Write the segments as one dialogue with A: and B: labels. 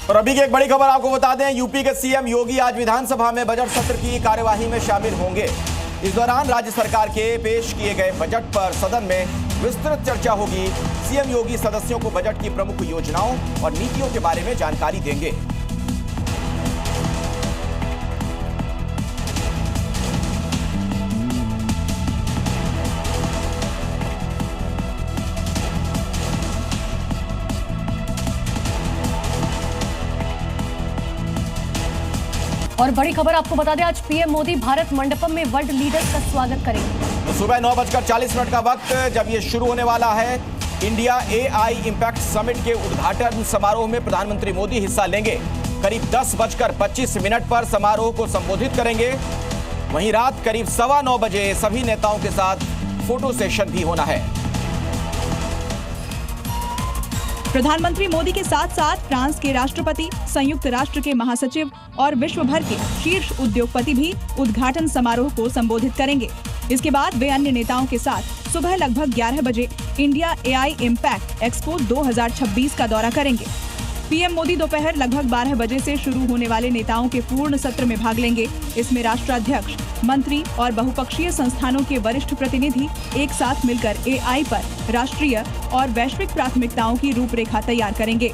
A: और अभी की एक बड़ी खबर आपको बता दें, यूपी के सीएम योगी आज विधानसभा में बजट सत्र की कार्यवाही में शामिल होंगे। इस दौरान राज्य सरकार के पेश किए गए बजट पर सदन में विस्तृत चर्चा होगी। सीएम योगी सदस्यों को बजट की प्रमुख योजनाओं और नीतियों के बारे में जानकारी देंगे।
B: और बड़ी खबर आपको बता दें, आज पीएम मोदी भारत मंडपम में वर्ल्ड लीडर्स का स्वागत करेंगे।
A: तो सुबह 9:40 का वक्त जब ये शुरू होने वाला है, इंडिया AI इंपैक्ट समिट के उद्घाटन समारोह में प्रधानमंत्री मोदी हिस्सा लेंगे। करीब 10:25 पर समारोह को संबोधित करेंगे। वहीं रात करीब 9:15 बजे सभी नेताओं के साथ फोटो सेशन भी होना है।
C: प्रधानमंत्री मोदी के साथ साथ फ्रांस के राष्ट्रपति, संयुक्त राष्ट्र के महासचिव और विश्व भर के शीर्ष उद्योगपति भी उद्घाटन समारोह को संबोधित करेंगे। इसके बाद वे अन्य नेताओं के साथ सुबह लगभग 11 बजे इंडिया AI इंपैक्ट एक्सपो 2026 का दौरा करेंगे। पीएम मोदी दोपहर लगभग 12 बजे से शुरू होने वाले नेताओं के पूर्ण सत्र में भाग लेंगे। इसमें राष्ट्राध्यक्ष, मंत्री और बहुपक्षीय संस्थानों के वरिष्ठ प्रतिनिधि एक साथ मिलकर AI पर राष्ट्रीय और वैश्विक प्राथमिकताओं की रूपरेखा तैयार करेंगे।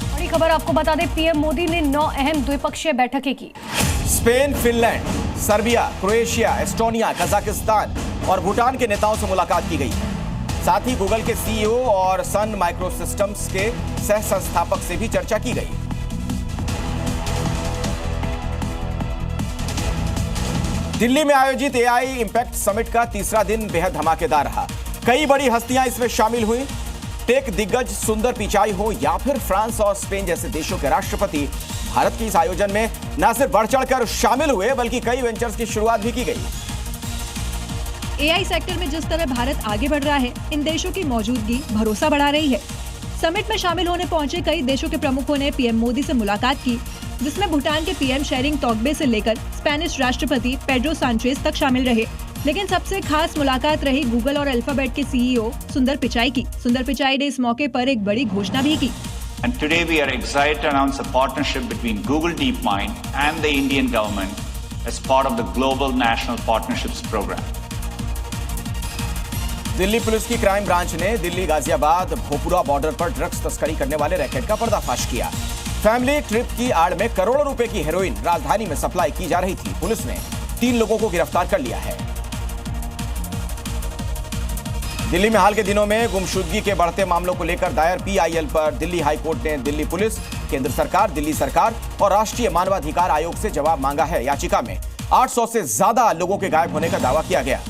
B: बड़ी खबर आपको बता दें, पीएम मोदी ने 9 अहम द्विपक्षीय बैठकें की।
A: Spain, Finland, Serbia, Croatia, Estonia, Kazakhstan और भूटान के नेताओं से मुलाकात की गई। साथ ही गूगल के CEO और सन माइक्रोसिस्टम्स के सह संस्थापक से भी चर्चा की गई। दिल्ली में आयोजित AI इंपैक्ट समिट का तीसरा दिन बेहद धमाकेदार रहा। कई बड़ी हस्तियां इसमें शामिल हुई। टेक दिग्गज सुंदर पिचाई हो या फिर फ्रांस और स्पेन जैसे देशों के राष्ट्रपति भारत के इस आयोजन में न सिर्फ बढ़ चढ़कर शामिल हुए, बल्कि कई वेंचर्स की शुरुआत भी की गई।
C: AI सेक्टर में जिस तरह भारत आगे बढ़ रहा है, इन देशों की मौजूदगी भरोसा बढ़ा रही है। समिट में शामिल होने पहुंचे कई देशों के प्रमुखों ने पीएम मोदी से मुलाकात की, जिसमें भूटान के पीएम शेरिंग तोग्बे से लेकर स्पेनिश राष्ट्रपति पेड्रो सांचेज तक शामिल रहे। लेकिन सबसे खास मुलाकात रही गूगल और अल्फाबेट के CEO सुंदर पिचाई की। सुंदर पिचाई ने इस मौके पर एक बड़ी घोषणा भी की।
D: And today we are excited to announce a partnership between Google DeepMind and the Indian government as part of the Global National Partnerships Program.
A: Delhi police की क्राइम ब्रांच ने दिल्ली गाजियाबाद भोपुरा बॉर्डर पर ड्रग्स तस्करी करने वाले रैकेट का पर्दाफाश किया। फैमिली ट्रिप की आड़ में करोड़ों रुपए की हेरोइन राजधानी में सप्लाई की जा रही थी। पुलिस ने 3 लोगों को गिरफ्तार कर लिया है। दिल्ली में हाल के दिनों में गुमशुदगी के बढ़ते मामलों को लेकर दायर PIL पर दिल्ली हाई कोर्ट ने दिल्ली पुलिस, केंद्र सरकार, दिल्ली सरकार और राष्ट्रीय मानवाधिकार आयोग से जवाब मांगा है। याचिका में 800 से ज्यादा लोगों के गायब होने का दावा किया गया।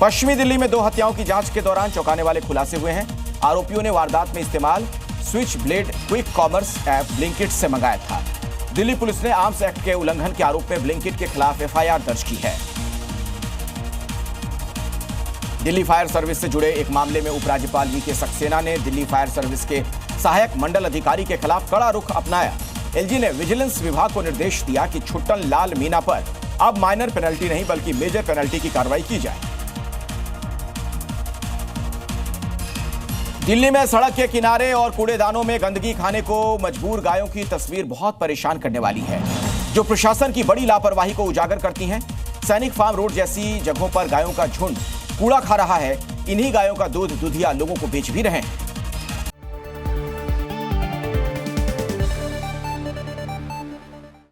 A: पश्चिमी दिल्ली में 2 हत्याओं की जांच के दौरान चौंकाने वाले खुलासे हुए हैं। आरोपियों ने वारदात में इस्तेमाल switch blade quick commerce app Blinkit से मंगाया था। दिल्ली पुलिस ने आर्म्स एक्ट के उल्लंघन के आरोप में ब्लिंकिट के खिलाफ FIR दर्ज की है। दिल्ली फायर सर्विस से जुड़े एक मामले में उपराज्यपाल VK सक्सेना ने दिल्ली फायर सर्विस के सहायक मंडल अधिकारी के खिलाफ कड़ा रुख अपनाया। LG ने विजिलेंस विभाग को निर्देश दिया कि छुट्टन लाल मीना पर अब माइनर पेनल्टी नहीं बल्कि मेजर पेनल्टी की कार्रवाई की जाए। दिल्ली में सड़क के किनारे और कूड़ेदानों में गंदगी खाने को मजबूर गायों की तस्वीर बहुत परेशान करने वाली है, जो प्रशासन की बड़ी लापरवाही को उजागर करती हैं। सैनिक फार्म रोड जैसी जगहों पर गायों का झुंड कूड़ा खा रहा है। इन्हीं गायों का दूध दुधिया लोगों को बेच भी रहे हैं।